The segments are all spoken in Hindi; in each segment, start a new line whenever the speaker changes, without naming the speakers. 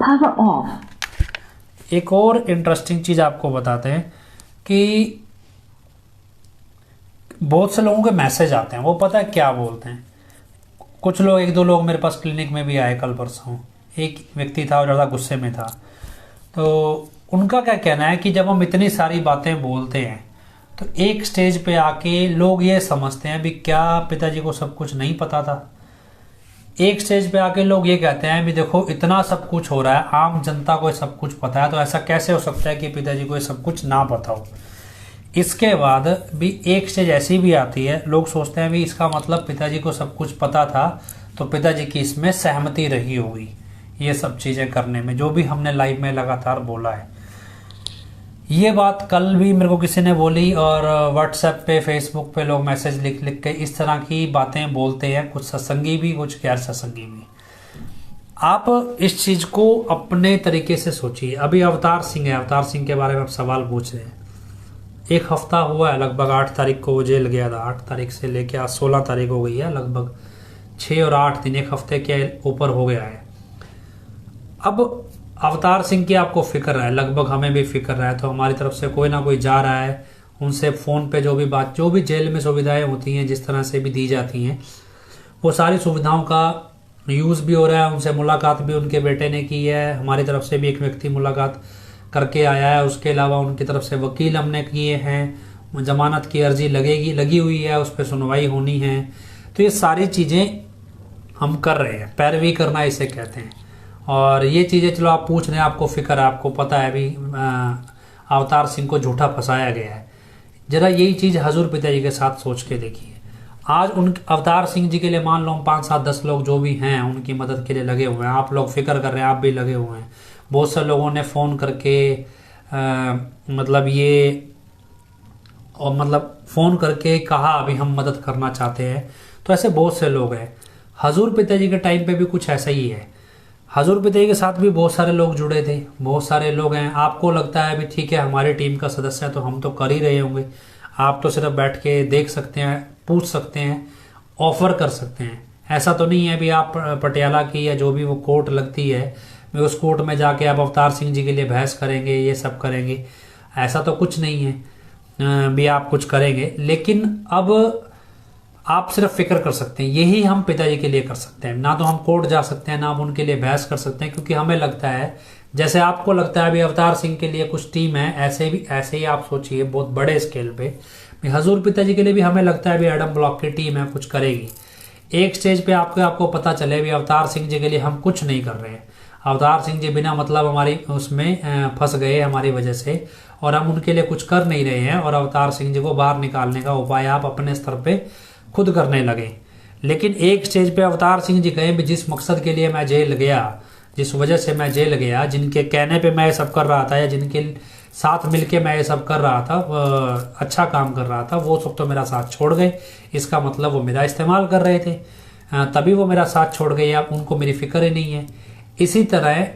Power off.
एक और इंटरेस्टिंग चीज आपको बताते हैं कि बहुत से लोगों के मैसेज आते हैं, वो पता है क्या बोलते हैं। कुछ लोग, एक दो लोग मेरे पास क्लिनिक में भी आए कल परसों। एक व्यक्ति था, वो ज़्यादा गुस्से में था। तो उनका क्या कहना है कि जब हम इतनी सारी बातें बोलते हैं तो एक स्टेज पे आके लोग ये समझते हैं भी क्या पिताजी को सब कुछ नहीं पता था। एक स्टेज पे आके लोग ये कहते हैं भी देखो इतना सब कुछ हो रहा है, आम जनता को सब कुछ पता है, तो ऐसा कैसे हो सकता है कि पिताजी को ये सब कुछ ना पता हो। इसके बाद भी एक स्टेज ऐसी भी आती है, लोग सोचते हैं भी इसका मतलब पिताजी को सब कुछ पता था तो पिताजी की इसमें सहमति रही होगी ये सब चीज़ें करने में, जो भी हमने लाइव में लगातार बोला है। ये बात कल भी मेरे को किसी ने बोली, और व्हाट्सएप पे, फेसबुक पे लोग मैसेज लिख लिख के इस तरह की बातें बोलते हैं, कुछ सत्संगी भी, कुछ गैर सत्संगी भी। आप इस चीज़ को अपने तरीके से सोचिए। अभी अवतार सिंह है, अवतार सिंह के बारे में आप सवाल पूछ रहे हैं। एक हफ्ता हुआ है, लगभग 8 तारीख को वो जेल गया था। 8 तारीख से लेके आज 16 तारीख हो गई है, लगभग 6 और 8 दिन, एक हफ्ते के ऊपर हो गया है। अब अवतार सिंह की आपको फिक्र है, लगभग हमें भी फिक्र है, तो हमारी तरफ से कोई ना कोई जा रहा है, उनसे फ़ोन पे जो भी बात, जो भी जेल में सुविधाएं होती हैं जिस तरह से भी दी जाती हैं, वो सारी सुविधाओं का यूज़ भी हो रहा है। उनसे मुलाकात भी उनके बेटे ने की है, हमारी तरफ से भी एक व्यक्ति मुलाकात करके आया है। उसके अलावा उनकी तरफ से वकील हमने किए हैं, जमानत की अर्जी लगी हुई है, उस पर सुनवाई होनी है। तो ये सारी चीज़ें हम कर रहे हैं, पैरवी करना इसे कहते हैं। और ये चीज़ें, चलो आप पूछ रहे हैं, आपको फिक्र है, आपको पता है अभी अवतार सिंह को झूठा फंसाया गया है। जरा यही चीज़ हजूर पिताजी के साथ सोच के देखिए। आज उन अवतार सिंह जी के लिए मान लो 5, 7, 10 लोग जो भी हैं उनकी मदद के लिए लगे हुए हैं। आप लोग फिक्र कर रहे हैं, आप भी लगे हुए हैं। बहुत से लोगों ने फ़ोन करके फ़ोन करके कहा अभी हम मदद करना चाहते हैं। तो ऐसे बहुत से लोग हैं। हजूर पिताजी के टाइम पे भी कुछ ऐसा ही है। हजूर पिताजी के साथ भी बहुत सारे लोग जुड़े थे, बहुत सारे लोग हैं। आपको लगता है अभी ठीक है हमारी टीम का सदस्य है तो हम तो कर ही रहे होंगे। आप तो सिर्फ बैठ के देख सकते हैं, पूछ सकते हैं, ऑफर कर सकते हैं। ऐसा तो नहीं है भी आप पटियाला की या जो भी वो कोर्ट लगती है, उस कोर्ट में जाके आप अवतार सिंह जी के लिए बहस करेंगे, ये सब करेंगे। ऐसा तो कुछ नहीं है भी आप कुछ करेंगे। लेकिन अब आप सिर्फ फिक्र कर सकते हैं, यही हम पिताजी के लिए कर सकते हैं। ना तो हम कोर्ट जा सकते हैं, ना हम उनके लिए बहस कर सकते हैं, क्योंकि हमें लगता है, जैसे आपको लगता है अभी अवतार सिंह के लिए कुछ टीम है, ऐसे ही आप सोचिए बहुत बड़े स्केल पे हजूर पिताजी के लिए भी हमें लगता है अभी एडम ब्लॉक की टीम है, कुछ करेगी। एक स्टेज पे आपको पता चले भी अवतार सिंह जी के लिए हम कुछ नहीं कर रहे हैं, अवतार सिंह जी बिना मतलब हमारी उसमें फंस गए हमारी वजह से, और हम उनके लिए कुछ कर नहीं रहे हैं, और अवतार सिंह जी को बाहर निकालने का उपाय आप अपने स्तर पे खुद करने लगे। लेकिन एक स्टेज पे अवतार सिंह जी कहे भी जिस मकसद के लिए मैं जेल गया, जिस वजह से मैं जेल गया, जिनके कहने पे मैं ये सब कर रहा था या जिनके साथ मिलके मैं ये सब कर रहा था, अच्छा काम कर रहा था, वो सब तो मेरा साथ छोड़ गए। इसका मतलब वो मेरा इस्तेमाल कर रहे थे, तभी वो मेरा साथ छोड़ गए। अब उनको मेरी फिक्र ही नहीं है। इसी तरह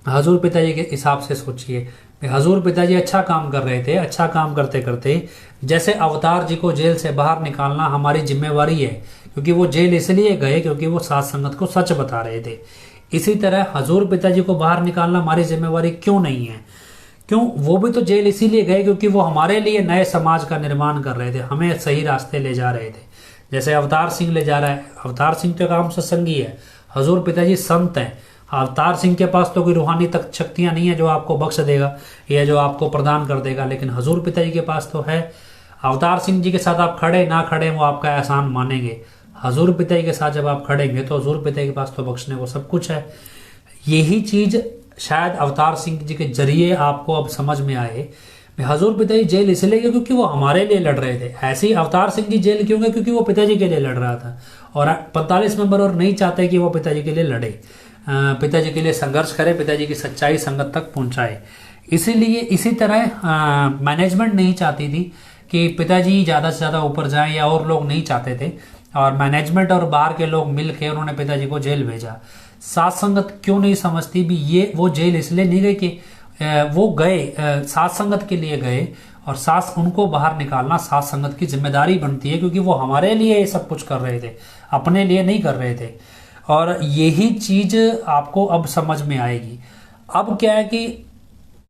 हजूर पिताजी के हिसाब से सोचिए, हजूर पिताजी अच्छा काम कर रहे थे, अच्छा काम करते करते जैसे अवतार जी को जेल से बाहर निकालना हमारी जिम्मेवारी है, क्योंकि वो जेल इसलिए गए क्योंकि वो साथ संगत को सच बता रहे थे। इसी तरह हजूर पिताजी को बाहर निकालना हमारी जिम्मेवारी क्यों नहीं है? क्यों? वो भी तो जेल इसीलिए गए क्योंकि वो हमारे लिए नए समाज का निर्माण कर रहे थे, हमें सही रास्ते ले जा रहे थे। जैसे अवतार सिंह ले जा रहा है, अवतार सिंह तो काम सत्संगी है, हजूर पिताजी संत हैं। अवतार सिंह के पास तो कोई रूहानी तक शक्तियां नहीं है जो आपको बख्श देगा या जो आपको प्रदान कर देगा, लेकिन हजूर पिताजी के पास तो है। अवतार सिंह जी के साथ आप खड़े ना खड़े वो आपका एहसान मानेंगे। हजूर पिताजी के साथ जब आप खड़ेंगे तो हजूर पिताजी के पास तो बख्शने को सब कुछ है। यही चीज शायद अवतार सिंह जी के जरिए आपको अब समझ में आए। हजूर पिताजी जेल इसलिए गए क्योंकि वो हमारे लिए लड़ रहे थे। ऐसे ही अवतार सिंह जी जेल क्यों गए? क्योंकि वो पिताजी के लिए लड़ रहा था, और 45 मेंबर और नहीं चाहते कि वो पिताजी के लिए लड़े, पिताजी के लिए संघर्ष करे, पिताजी की सच्चाई संगत तक पहुंचाए। इसीलिए इसी तरह मैनेजमेंट नहीं चाहती थी कि पिताजी ज़्यादा से ज़्यादा ऊपर जाएं, या और लोग नहीं चाहते थे, और मैनेजमेंट और बाहर के लोग मिल के उन्होंने पिताजी को जेल भेजा। साथ संगत क्यों नहीं समझती भी ये वो जेल इसलिए नहीं गए कि वो गए साथ संगत के लिए गए, और साथ उनको बाहर निकालना साथ संगत की जिम्मेदारी बनती है, क्योंकि वो हमारे लिए ये सब कुछ कर रहे थे, अपने लिए नहीं कर रहे थे। और यही चीज़ आपको अब समझ में आएगी। अब क्या है कि